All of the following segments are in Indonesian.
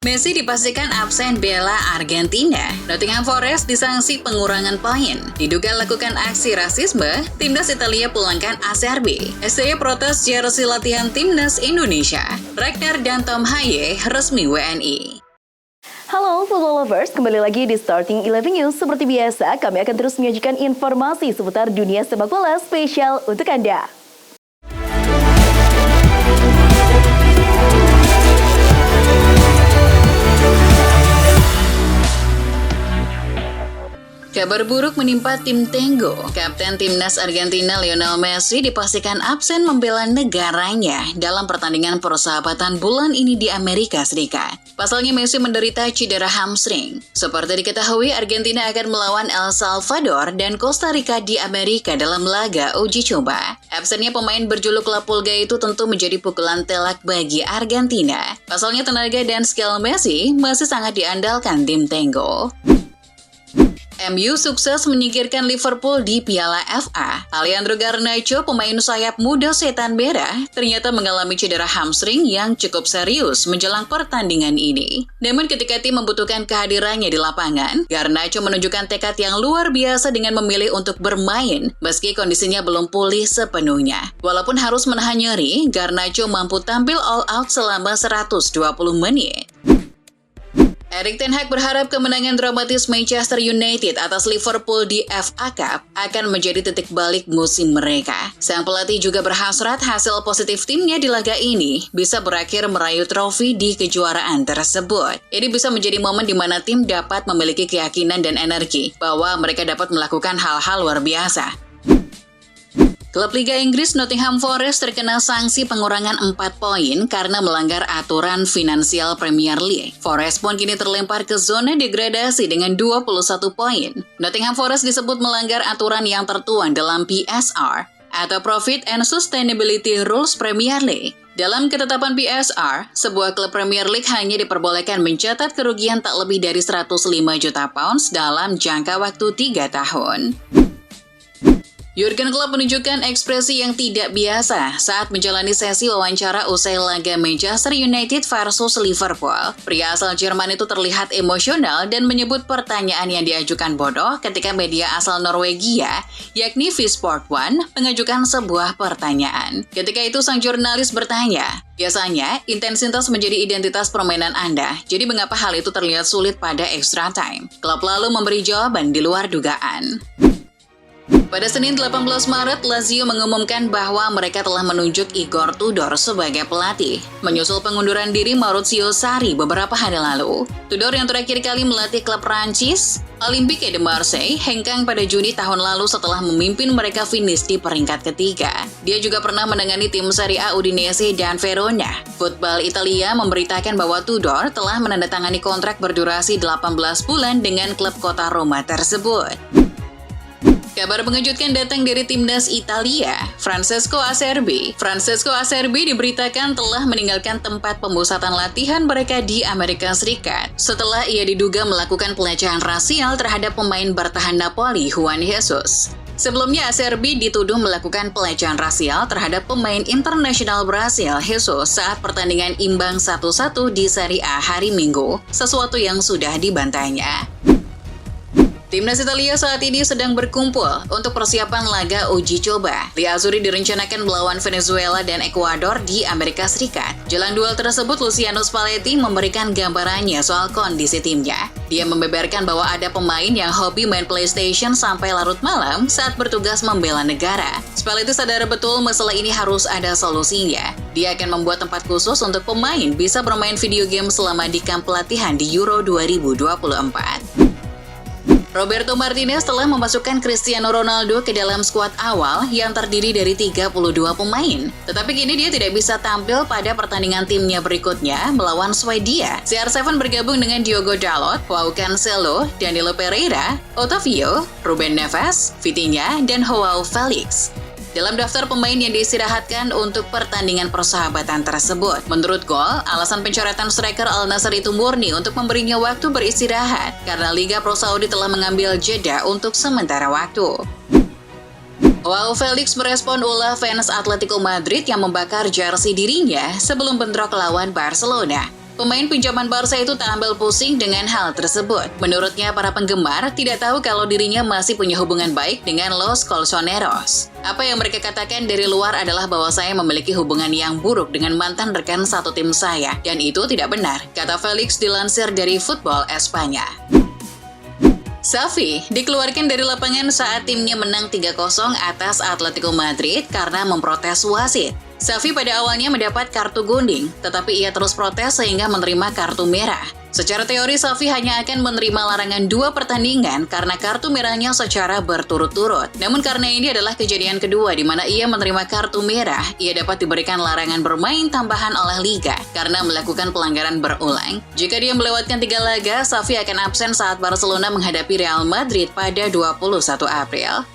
Messi dipastikan absen bela Argentina. Nottingham Forest disanksi pengurangan poin. Diduga lakukan aksi rasisme, timnas Italia pulangkan ACRB. STY protes jersey latihan timnas Indonesia. Ragnar dan Tom Haye resmi WNI. Halo football lovers, kembali lagi di Starting 11 News. Seperti biasa, kami akan terus menyajikan informasi seputar dunia sepak bola spesial untuk Anda. Kabar buruk menimpa tim Tengo. Kapten timnas Argentina Lionel Messi dipastikan absen membela negaranya dalam pertandingan persahabatan bulan ini di Amerika Serikat. Pasalnya Messi menderita cedera hamstring. Seperti diketahui, Argentina akan melawan El Salvador dan Costa Rica di Amerika dalam laga uji coba. Absennya pemain berjuluk La Pulga itu tentu menjadi pukulan telak bagi Argentina. Pasalnya tenaga dan skill Messi masih sangat diandalkan tim Tengo. MU sukses menyingkirkan Liverpool di Piala FA. Alejandro Garnacho, pemain sayap muda setan merah, ternyata mengalami cedera hamstring yang cukup serius menjelang pertandingan ini. Namun ketika tim membutuhkan kehadirannya di lapangan, Garnacho menunjukkan tekad yang luar biasa dengan memilih untuk bermain meski kondisinya belum pulih sepenuhnya. Walaupun harus menahan nyeri, Garnacho mampu tampil all out selama 120 menit. Erik ten Hag berharap kemenangan dramatis Manchester United atas Liverpool di FA Cup akan menjadi titik balik musim mereka. Sang pelatih juga berhasrat hasil positif timnya di laga ini bisa berakhir meraih trofi di kejuaraan tersebut. Ini bisa menjadi momen di mana tim dapat memiliki keyakinan dan energi bahwa mereka dapat melakukan hal-hal luar biasa. Klub Liga Inggris Nottingham Forest terkena sanksi pengurangan 4 poin karena melanggar aturan finansial Premier League. Forest pun kini terlempar ke zona degradasi dengan 21 poin. Nottingham Forest disebut melanggar aturan yang tertuang dalam PSR atau Profit and Sustainability Rules Premier League. Dalam ketetapan PSR, sebuah klub Premier League hanya diperbolehkan mencatat kerugian tak lebih dari 105 juta pounds dalam jangka waktu 3 tahun. Jurgen Klopp menunjukkan ekspresi yang tidak biasa saat menjalani sesi wawancara usai laga Manchester United versus Liverpool. Pria asal Jerman itu terlihat emosional dan menyebut pertanyaan yang diajukan bodoh ketika media asal Norwegia, yakni Sport One, mengajukan sebuah pertanyaan. Ketika itu sang jurnalis bertanya, "Biasanya, intensitas menjadi identitas permainan Anda, jadi mengapa hal itu terlihat sulit pada extra time?" Klopp lalu memberi jawaban di luar dugaan. Pada Senin 18 Maret, Lazio mengumumkan bahwa mereka telah menunjuk Igor Tudor sebagai pelatih, menyusul pengunduran diri Maurizio Sarri beberapa hari lalu. Tudor yang terakhir kali melatih klub Prancis, Olympique de Marseille, hengkang pada Juni tahun lalu setelah memimpin mereka finish di peringkat ketiga. Dia juga pernah menangani tim Serie A Udinese dan Verona. Football Italia memberitakan bahwa Tudor telah menandatangani kontrak berdurasi 18 bulan dengan klub kota Roma tersebut. Kabar mengejutkan datang dari timnas Italia, Francesco Acerbi. Francesco Acerbi diberitakan telah meninggalkan tempat pemusatan latihan mereka di Amerika Serikat setelah ia diduga melakukan pelecehan rasial terhadap pemain bertahan Napoli, Juan Jesus. Sebelumnya, Acerbi dituduh melakukan pelecehan rasial terhadap pemain internasional Brasil, Jesus, saat pertandingan imbang 1-1 di Serie A hari Minggu, sesuatu yang sudah dibantahnya. Timnas Italia saat ini sedang berkumpul untuk persiapan laga uji coba. The Azzurri direncanakan melawan Venezuela dan Ekuador di Amerika Serikat. Jelang duel tersebut, Luciano Spalletti memberikan gambarannya soal kondisi timnya. Dia membeberkan bahwa ada pemain yang hobi main PlayStation sampai larut malam saat bertugas membela negara. Spalletti sadar betul masalah ini harus ada solusinya. Dia akan membuat tempat khusus untuk pemain bisa bermain video game selama di kamp pelatihan di Euro 2024. Roberto Martinez telah memasukkan Cristiano Ronaldo ke dalam skuad awal yang terdiri dari 32 pemain. Tetapi kini dia tidak bisa tampil pada pertandingan timnya berikutnya melawan Swedia. CR7 bergabung dengan Diogo Dalot, Joao Cancelo, Danilo Pereira, Otavio, Ruben Neves, Vitinha, dan Joao Felix dalam daftar pemain yang diistirahatkan untuk pertandingan persahabatan tersebut. Menurut Gol, alasan pencoretan striker Al Nassr itu murni untuk memberinya waktu beristirahat karena Liga Pro Saudi telah mengambil jeda untuk sementara waktu. Joao Felix merespon ulah fans Atletico Madrid yang membakar jersey dirinya sebelum bentrok lawan Barcelona. Pemain pinjaman Barca itu tak ambil pusing dengan hal tersebut. Menurutnya, para penggemar tidak tahu kalau dirinya masih punya hubungan baik dengan Los Colchoneros. Apa yang mereka katakan dari luar adalah bahwa saya memiliki hubungan yang buruk dengan mantan rekan satu tim saya, dan itu tidak benar, kata Felix dilansir dari Football Espanya. Xavi dikeluarkan dari lapangan saat timnya menang 3-0 atas Atletico Madrid karena memprotes wasit. Xavi pada awalnya mendapat kartu kuning, tetapi ia terus protes sehingga menerima kartu merah. Secara teori, Xavi hanya akan menerima larangan 2 pertandingan karena kartu merahnya secara berturut-turut. Namun karena ini adalah kejadian kedua di mana ia menerima kartu merah, ia dapat diberikan larangan bermain tambahan oleh Liga karena melakukan pelanggaran berulang. Jika dia melewatkan 3 laga, Xavi akan absen saat Barcelona menghadapi Real Madrid pada 21 April.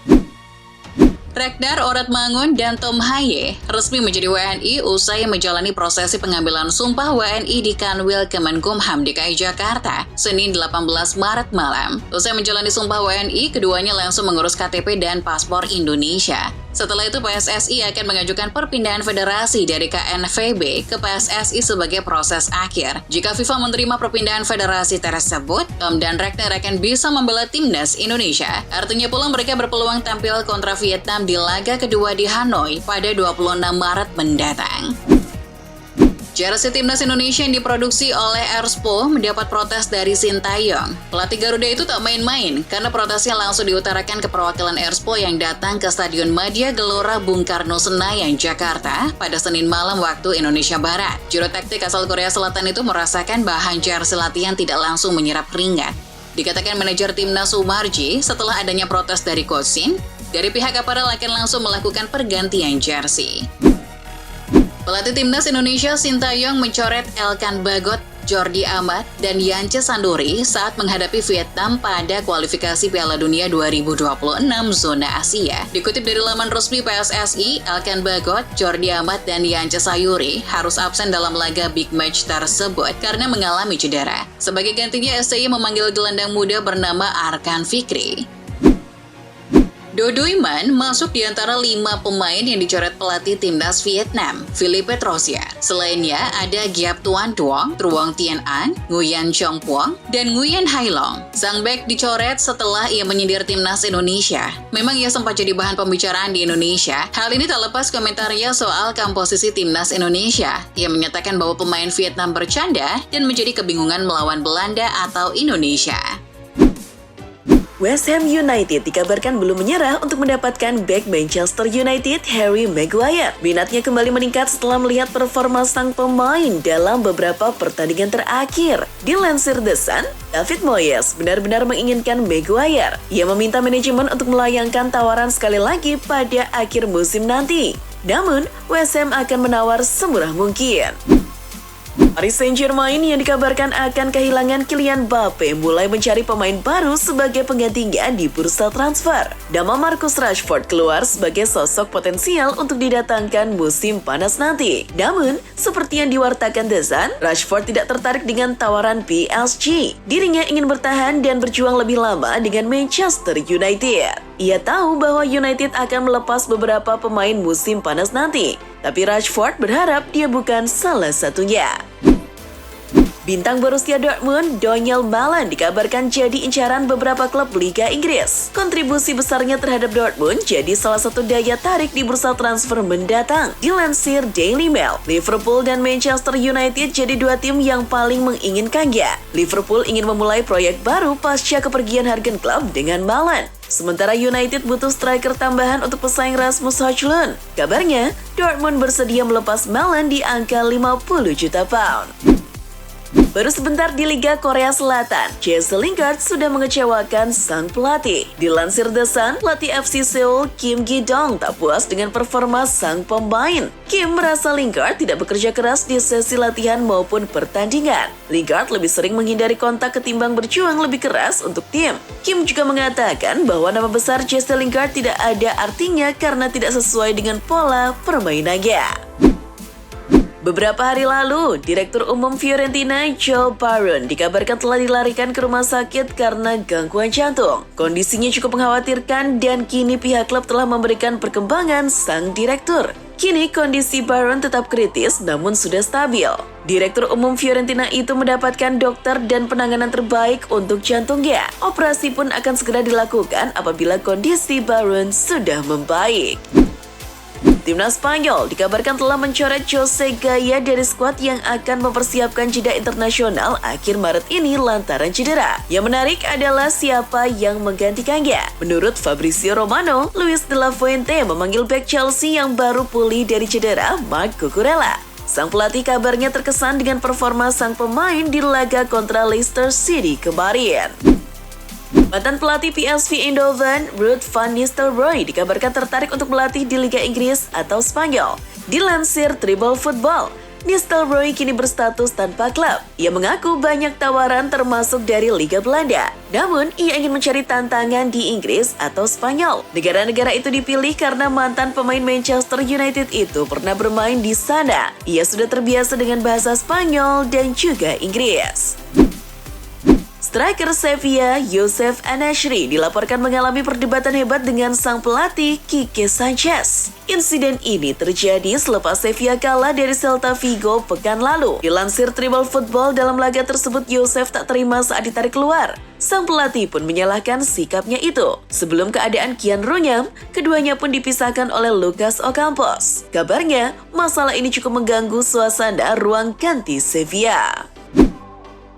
Ragnar Oratmangun dan Tom Haye resmi menjadi WNI usai menjalani prosesi pengambilan sumpah WNI di Kanwil Kemenkumham DKI Jakarta, Senin 18 Maret malam. Usai menjalani sumpah WNI, keduanya langsung mengurus KTP dan paspor Indonesia. Setelah itu, PSSI akan mengajukan perpindahan federasi dari KNVB ke PSSI sebagai proses akhir. Jika FIFA menerima perpindahan federasi tersebut, Tom dan Ragnar akan bisa membela timnas Indonesia. Artinya pula mereka berpeluang tampil kontra Vietnam di laga kedua di Hanoi pada 26 Maret mendatang. Jersey timnas Indonesia yang diproduksi oleh Erspo mendapat protes dari Sintayong. Pelatih Garuda itu tak main-main karena protesnya langsung diutarakan ke perwakilan Erspo yang datang ke Stadion Madia Gelora Bung Karno Senayan, Jakarta pada Senin malam waktu Indonesia Barat. Juru taktik asal Korea Selatan itu merasakan bahan jersey latihan tidak langsung menyerap keringat. Dikatakan manajer timnas Sumarji, setelah adanya protes dari Coach Shin, dari pihak aparel akan langsung melakukan pergantian jersey. Pelatih timnas Indonesia Sintayong mencoret Elkan Bagot, Jordi Amat, dan Yance Sandori saat menghadapi Vietnam pada kualifikasi Piala Dunia 2026 zona Asia. Dikutip dari laman resmi PSSI, Elkan Bagot, Jordi Amat, dan Yance Sayuri harus absen dalam laga big match tersebut karena mengalami cedera. Sebagai gantinya, SCY memanggil gelandang muda bernama Arkan Fikri. Dodoiman masuk di antara 5 pemain yang dicoret pelatih timnas Vietnam, Philippe Trosier. Selainnya ada Giap Tuan Tuong, Truong Tien An, Nguyen Chong Puong, dan Nguyen Hai Long. Sang bek dicoret setelah ia menyindir timnas Indonesia. Memang ia sempat jadi bahan pembicaraan di Indonesia. Hal ini tak lepas komentarnya soal komposisi timnas Indonesia. Ia menyatakan bahwa pemain Vietnam bercanda dan menjadi kebingungan melawan Belanda atau Indonesia. West Ham United dikabarkan belum menyerah untuk mendapatkan bek Manchester United Harry Maguire. Minatnya kembali meningkat setelah melihat performa sang pemain dalam beberapa pertandingan terakhir. Dilansir The Sun, David Moyes benar-benar menginginkan Maguire. Ia meminta manajemen untuk melayangkan tawaran sekali lagi pada akhir musim nanti. Namun, West Ham akan menawar semurah mungkin. Paris Saint-Germain yang dikabarkan akan kehilangan Kylian Mbappe mulai mencari pemain baru sebagai penggantinya di bursa transfer. Nama Marcus Rashford keluar sebagai sosok potensial untuk didatangkan musim panas nanti. Namun, seperti yang diwartakan The Sun, Rashford tidak tertarik dengan tawaran PSG. Dirinya ingin bertahan dan berjuang lebih lama dengan Manchester United. Ia tahu bahwa United akan melepas beberapa pemain musim panas nanti. Tapi Rashford berharap dia bukan salah satunya. Bintang Borussia Dortmund, Daniel Malen dikabarkan jadi incaran beberapa klub Liga Inggris. Kontribusi besarnya terhadap Dortmund jadi salah satu daya tarik di bursa transfer mendatang. Dilansir Daily Mail, Liverpool dan Manchester United jadi 2 tim yang paling menginginkannya. Liverpool ingin memulai proyek baru pasca kepergian Jurgen Klopp dengan Malen. Sementara United butuh striker tambahan untuk pesaing Rasmus Højlund. Kabarnya, Dortmund bersedia melepas Malen di angka 50 juta pound. Baru sebentar di Liga Korea Selatan, Jesse Lingard sudah mengecewakan sang pelatih. Dilansir The Sun, pelatih FC Seoul Kim Gi-dong tak puas dengan performa sang pemain. Kim merasa Lingard tidak bekerja keras di sesi latihan maupun pertandingan. Lingard lebih sering menghindari kontak ketimbang berjuang lebih keras untuk tim. Kim juga mengatakan bahwa nama besar Jesse Lingard tidak ada artinya karena tidak sesuai dengan pola permainannya. Beberapa hari lalu, Direktur Umum Fiorentina Joe Barone dikabarkan telah dilarikan ke rumah sakit karena gangguan jantung. Kondisinya cukup mengkhawatirkan dan kini pihak klub telah memberikan perkembangan sang direktur. Kini kondisi Byron tetap kritis namun sudah stabil. Direktur Umum Fiorentina itu mendapatkan dokter dan penanganan terbaik untuk jantungnya. Operasi pun akan segera dilakukan apabila kondisi Byron sudah membaik. Timnas Spanyol dikabarkan telah mencoret Jose Gaya dari skuad yang akan mempersiapkan jeda internasional akhir Maret ini lantaran cedera. Yang menarik adalah siapa yang menggantikannya. Menurut Fabrizio Romano, Luis de la Fuente memanggil bek Chelsea yang baru pulih dari cedera, Marc Cucurella. Sang pelatih kabarnya terkesan dengan performa sang pemain di laga kontra Leicester City kemarin. Mantan pelatih PSV Eindhoven, Ruud van Nistelrooy dikabarkan tertarik untuk melatih di Liga Inggris atau Spanyol. Dilansir Tribal Football, Nistelrooy kini berstatus tanpa klub. Ia mengaku banyak tawaran termasuk dari Liga Belanda. Namun, ia ingin mencari tantangan di Inggris atau Spanyol. Negara-negara itu dipilih karena mantan pemain Manchester United itu pernah bermain di sana. Ia sudah terbiasa dengan bahasa Spanyol dan juga Inggris. Striker Sevilla, Youssef En-Nesyri dilaporkan mengalami perdebatan hebat dengan sang pelatih Quique Sanchez. Insiden ini terjadi selepas Sevilla kalah dari Celta Vigo pekan lalu. Dilansir Tribal Football, dalam laga tersebut Youssef tak terima saat ditarik keluar. Sang pelatih pun menyalahkan sikapnya itu. Sebelum keadaan kian runyam, keduanya pun dipisahkan oleh Lucas Ocampos. Kabarnya, masalah ini cukup mengganggu suasana ruang ganti Sevilla.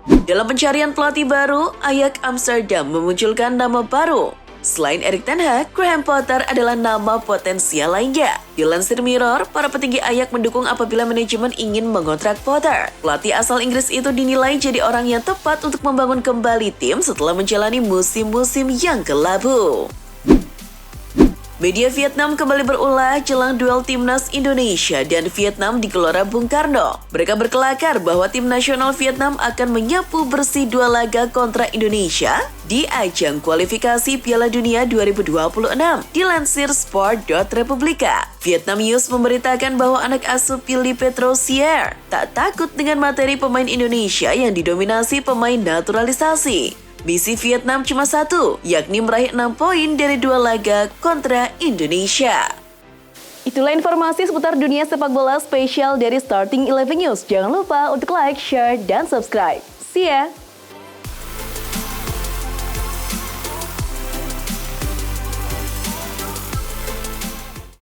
Dalam pencarian pelatih baru, Ajax Amsterdam memunculkan nama baru. Selain Erik ten Hag, Graham Potter adalah nama potensial lainnya. Dilansir Mirror, para petinggi Ajax mendukung apabila manajemen ingin mengontrak Potter. Pelatih asal Inggris itu dinilai jadi orang yang tepat untuk membangun kembali tim setelah menjalani musim-musim yang kelabu. Media Vietnam kembali berulah jelang duel timnas Indonesia dan Vietnam di Gelora Bung Karno. Mereka berkelakar bahwa tim nasional Vietnam akan menyapu bersih 2 laga kontra Indonesia di ajang kualifikasi Piala Dunia 2026. Dilansir Sport.Republika, Vietnam News memberitakan bahwa anak asuh Philly Petrosier tak takut dengan materi pemain Indonesia yang didominasi pemain naturalisasi. Misi Vietnam cuma satu, yakni meraih 6 poin dari 2 laga kontra Indonesia. Itulah informasi seputar dunia sepak bola spesial dari Starting 11 News. Jangan lupa untuk like, share, dan subscribe. See ya!